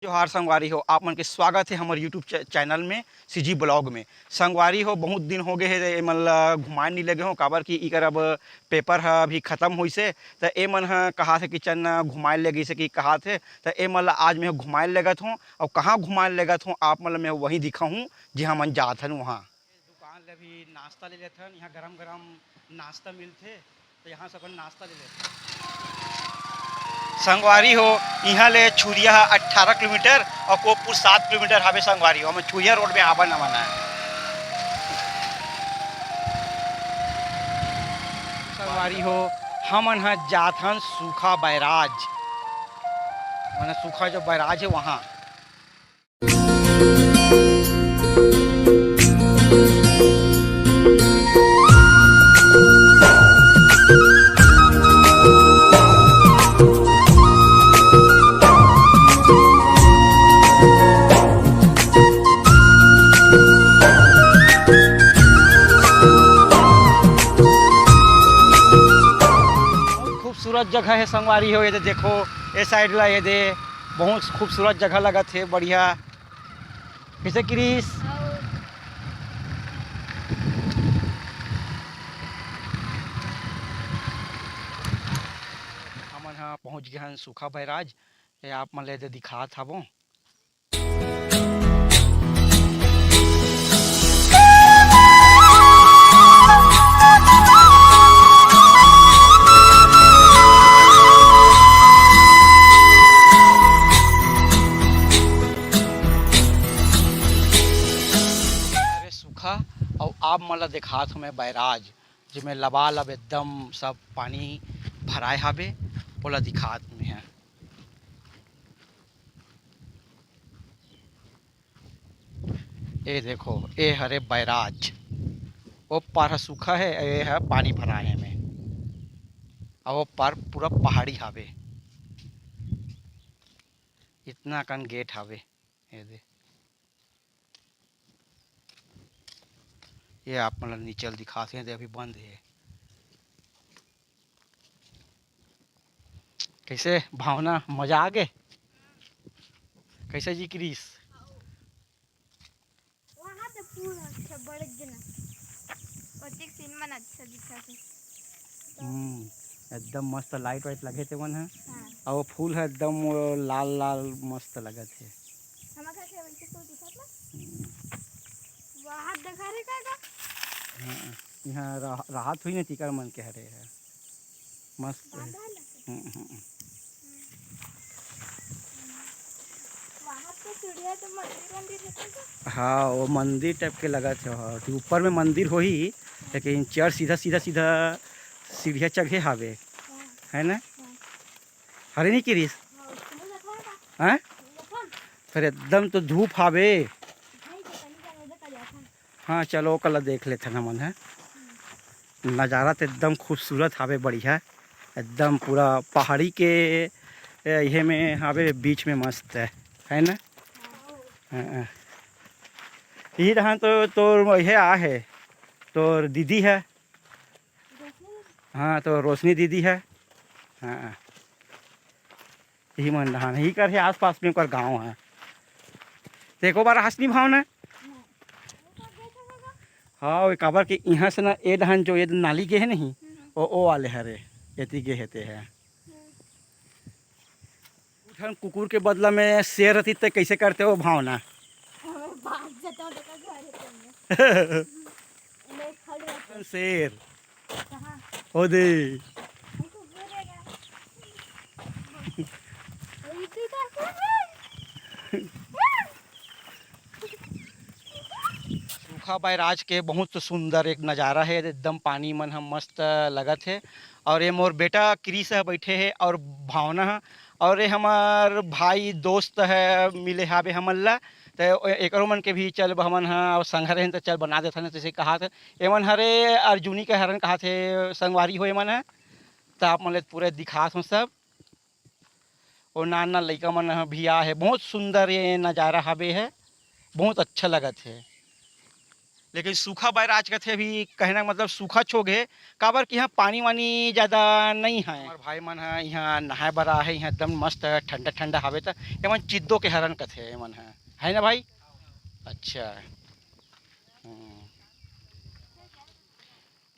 जोहार संगवारी हो, आप मन के स्वागत है हमारे यूट्यूब चैनल में सीजी ब्लॉग में। संगवारी हो, बहुत दिन हो गए है ए मन ला घुमाए नहीं लगे हो, काबर कि इकर अब पेपर ह अभी खत्म हुई से। तो ए मन ह कहा थे कि चल घुमाए ले गई से कि कहा थे, तो ए मन ला आज मैं घुमाए लगत हूँ। और कहाँ घुमाए लगत हूँ आप मन ला मैं वहीं दिखा हूँ जहाँ मन जात हन वहाँ। दुकान ले भी नाश्ता ले लेते हैं, यहाँ गरम गरम नाश्ता मिलते, तो यहाँ से अपन नाश्ता ले लेते हैं। संगवारी हो, यहाँ ले छुरिया 18 किलोमीटर और कोपपुर 7 किलोमीटर हवे। संगवारी हो, हमें छुरिया रोड में आवा न है। संगवारी हो, हमन ह जात हन सूखा बैराज, मैंने सूखा जो बैराज है वहाँ। खूबसूरत जगह है संगवारी हो, ये देखो ये साइड ला, ये दे बहुत खूबसूरत जगह लगा थे, बढ़िया। कैसे क्रिस? हमन हाँ पहुँच गए हैं सूखा बैराज। ये आप मन ले दिखा था वो। और आप मन ला दिखात हूँ मैं बैराज, जिसमें लबालब एकदम सब पानी भराए हावे, बोला दिखात में है। ये देखो ये हरे बैराज, वो पार सूखा है, ये है पानी भराए है में, और वो पार पूरा पहाड़ी हावे। इतना कन गेट हावे, ये दे। ये आप मतलब नीचे दिखाते हैं, अभी बंद है। कैसे भावना, मजा आ गए? कैसे जी क्रिस? वहाँ तो फूल अच्छा बड़े जना और देख सीन मन अच्छा दिखा है। एकदम मस्त लाइट वाइट लगे थे वन है। हाँ। और वो फूल है एकदम लाल लाल मस्त लगे थे। हमारा क्या वैसे तो दिखा था वहाँ दिखा रहे का। हाँ, यहाँ राहत हुई ना टीकर मन के हरे है मस्त है। वहाँ तो चिड़िया तो मंदिर है। हाँ वो मंदिर टाइप के लगा थे, हाँ ऊपर में मंदिर हो ही, लेकिन चढ़ सीधा सीधा सीधा सीढ़िया चढ़े हावे है ना। हरे नहीं क्रिस? हैं फिर एकदम तो धूप हावे। हाँ चलो कल देख लेते ना मन है। नज़ारा तो एकदम खूबसूरत हावे, बढ़िया एकदम पूरा पहाड़ी के ये में हावे, बीच में मस्त है ना। हाँ यही रहा तो तोर यह आ है, तोर दीदी है। हाँ तो रोशनी दीदी है। हाँ यही मन रहा यही कर है, आस पास में कर गाँव है। देखो बार हंसनी भावना। हाँ वो काबर के यहाँ से ना ए डहन जो ये नाली के है नहीं, ओ वाले हरे एती के हेते है। उठन कुकुर के बदला में शेर रहती तो कैसे करते हो भावना? शेर ओ दे सूखा बैराज के बहुत सुंदर एक नज़ारा है, एकदम पानी मन हम मस्त लगत है। और ये मोर बेटा क्रिस है बैठे है, और भावना है, और ये हमार भाई दोस्त है मिले हावे हमन ला। तो एक मन के भी चल हमन हाँ और संग रहे तो चल बना देते हैं, जैसे कहा थे एमन हरे अर्जुनी के हरन कहा थे संगवारी हो एमन है। तो आप मन पूरे दिखात हूँ सब, और नाना लड़का मन भी आ है, बहुत सुंदर ये नज़ारा हावे है, बहुत अच्छा लगत है। लेकिन सूखा बैराज का थे अभी कहना का मतलब सूखा छोग है काबर कि यहाँ पानी वानी ज़्यादा नहीं है। हमार भाई मन है यहाँ नहाए बरा है, यहाँ एकदम मस्त ठंडा ठंडा हवे तो एमन चिद्दो के हरन कथे एमन है ना भाई। अच्छा। हम्म।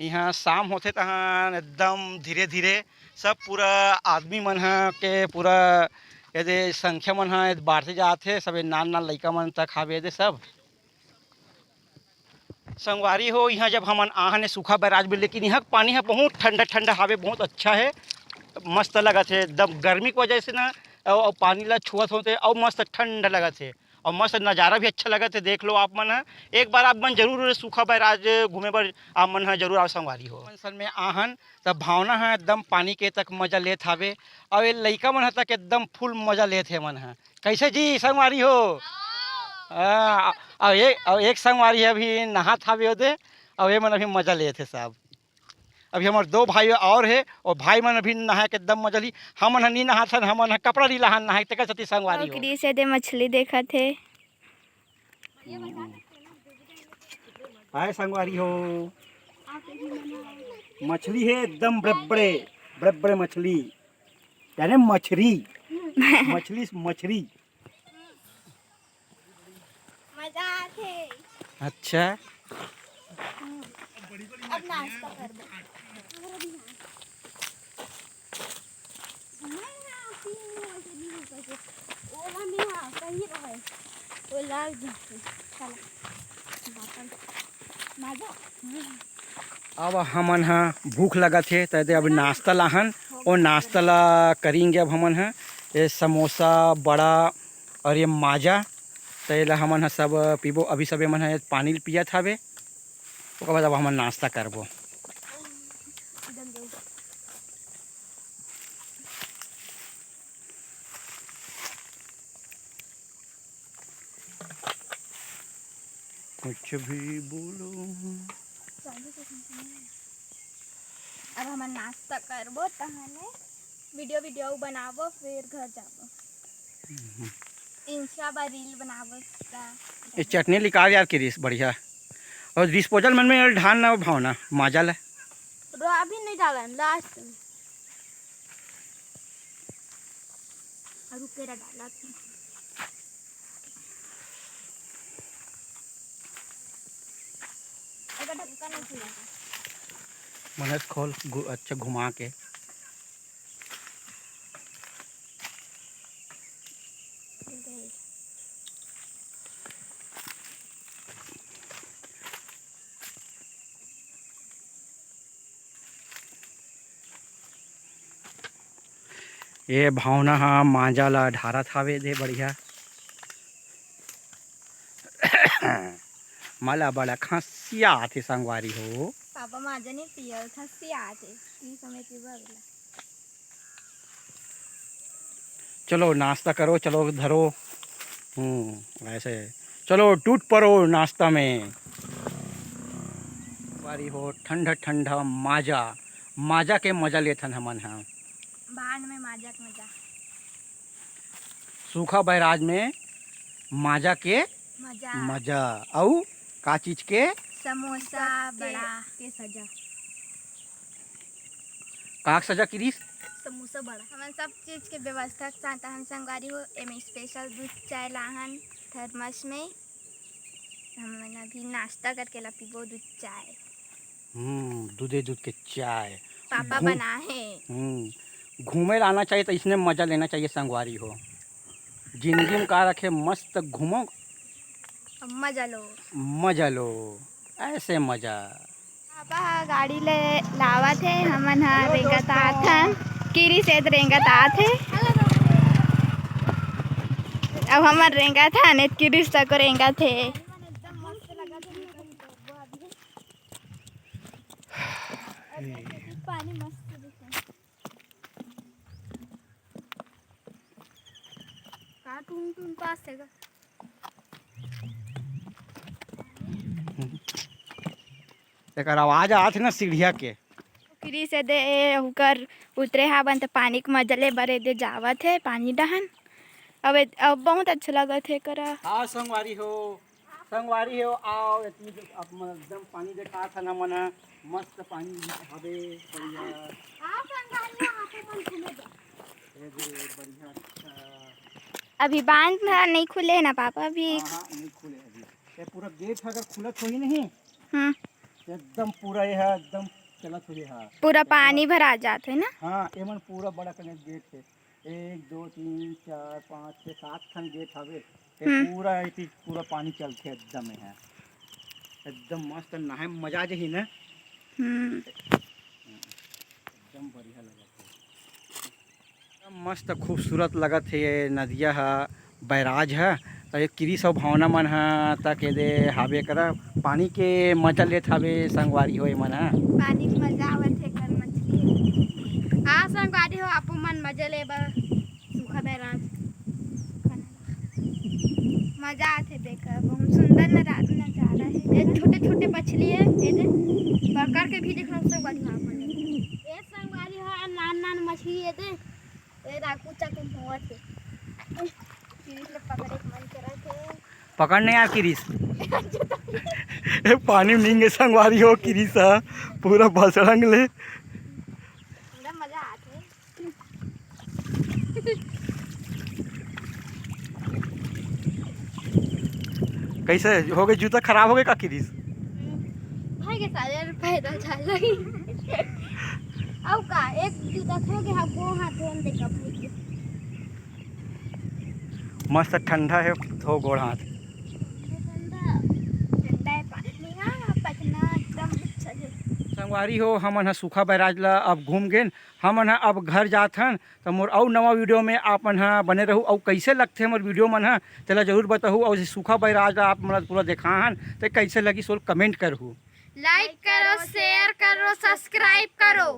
यहाँ शाम होते तहाँ एकदम धीरे धीरे सब पूरा आदमी मन है के पूरा यदि संख्या मन है बढ़ते जाते सब नान नान लड़का मन तक हावे दे सब संगवारी हो। यहाँ जब हमन आहने सूखा बैराज में, लेकिन यहाँ का पानी है बहुत ठंडा ठंडा हावे, बहुत अच्छा है, मस्त लगत है एकदम गर्मी की वजह से ना। और पानी ला छुअत होते और मस्त ठंडा लगत है और मस्त नज़ारा भी अच्छा लगत है। देख लो आप मन है एक बार आप मन जरूर सूखा बैराज घूमे पर आप मन है जरूर आप संगवारी हो। असल में आहन तब भावना है एकदम पानी के तक मजा लेत हावे और ये लड़का मन है तक एकदम फुल मजा लेत है मन है। कैसे जी संगवारी हो? और एक संगवारी अभी नहा था भी होते और ये मन अभी मजा लिए थे साहब। अभी हमारे दो भाई और है और भाई मन अभी नहा के एकदम मजा ली। हम नहीं नहा था, हम कपड़ा नहीं लहान नहा तक सती संगवारी हो। टोकरी से दे मछली देखा थे। हाय संगवारी हो, मछली है एकदम बड़े बड़े मछली, यानी मछली मछली मछली। मजा आथे। अच्छा। अब नाश्ता कर दो। अब हमन हा भूख लगा थे तो अब नाश्ता लाहन और नाश्ता ला करेंगे। अब हमन हा ये समोसा बड़ा और ये माजा तो ये हमन हा सब पीबो। अभी सब मन है पानी पिया था बे, उसके बाद अब हमन नाश्ता करबो। कुछ भी बोलो। अब हम नाश्ता करबो तहने वीडियो बनाबो फिर घर जाबो, इंस्टा पर रील बनाबो। ये चटनी निकाल यार किरीस बढ़िया और डिस्पोजल मन में ढान ना भावना माजा ला अभी नहीं डाला लास्ट में रुकेरा डाला था। अगर ढक्कन नहीं खुला मनस खोल अच्छा घुमा के। ये भावना हा मांजा ला ढारा थावे दे बढ़िया। मला बड़ा खांसिया आथे संगवारी हो। पापा माझा नहीं पिया था सी आते इस समय पीवा। चलो नाश्ता करो, चलो धरो। ऐसे चलो टूट पड़ो नाश्ता में। वारी हो ठंडा ठंडा माजा, माजा के मजा लेथन हमन हा। बाढ़ में माजा के मजा, सूखा बैराज में माजा के मजा मजा और का चीज के समोसा बड़ा के सजा काक सजा किरीस समोसा बड़ा। हमन सब चीज के व्यवस्था साथ हम संगवारी हो। एम स्पेशल दूध चाय लाहन थर्मस में। हमन अभी नाश्ता करके ला पीबो दूध चाय। दूधे दूध के चाय पापा बनाए। घूमे लाना चाहिए तो इसने मजा लेना चाहिए संगवारी हो। जिंदगी में का रखे मस्त घूमो मजा लो, मजा लो ऐसे मजा। पापा गाड़ी ले लावा थे हमन हा रेंगत आथन किरी से रेंगत आथे। अब हमन रेंगा था ने किरी तक रेंगा थे। पानी मस्त का टून पास है। एक आवाज आत ना सीढ़िया के किरी से दे होकर उतरे हावन तो पानी के मजले बरे दे जावत है पानी डहन। अब बहुत अच्छा लगत है करा। हाँ संगवारी हो संगवारी हो आओ इतनी अब एकदम पानी देखा था ना मना मस्त पानी हवे बढ़िया ये बढ़िया अभी बांध नहीं खुले ना पापा अभी। हाँ नहीं खुले अभी ये पूरा गेट अगर खुलत होई नहीं एकदम पूरा ये है एकदम चलत हुई है पूरा पानी भरा जाते है ना। हाँ एमन पूरा बड़ा कने गेट है 1 2 3 4 5 6 7 खन गेट हवे पूरा इति पूरा पानी चलते एकदम है एकदम मस्त नहाए में मजा जही ना एकदम बढ़िया लगत है मस्त खूबसूरत लगत है ये नदिया है बैराज है तो ये किरी सब भावना मन है तक दे हावे करा पानी के मजा लेत हवे संगवारी हो मन है पानी में मजा आवत है कर मछली आ संगवारी हो आपो मन मजा ले बा सूखा बैराज मजा आते देखा बहुत सुंदर नजारा है। ये छोटे छोटे मछली है ये पकड़ के भी देखना संगवारी वहां पर ये संगवारी है नान नान मछली है ये राकू चाकू होत है किरिस ले पकड़े मन करत है पकड़ने यार किरीस ये पानी में नींगे संगवारी हो किरीस पूरा बसड़ंग ले बड़ा मजा आते कैसे हो गए जूता खराब हो गए का किरीस भाई के सारे पैदल चल रही अब का एक जूता खो गया वो हाथ धोन देगा भाई के मस्त ठंडा है हो गोड़ हाथ ठंडा ठंडा है पानी हां पटना एकदम अच्छा है संगवारी हो हमन ह सूखा बैराज ला अब घूम गेन हमन ह अब घर जात हन तो मोर अउ नवा वीडियो में आपन ह बने रहू और कैसे लगथे मोर वीडियो मन ह तेला जरूर बताहू और सूखा बैराज ला आप मोला पूरा देखा हन तो कैसे लगी सोल कमेंट करहू लाइक करो शेयर करो सब्सक्राइब करो।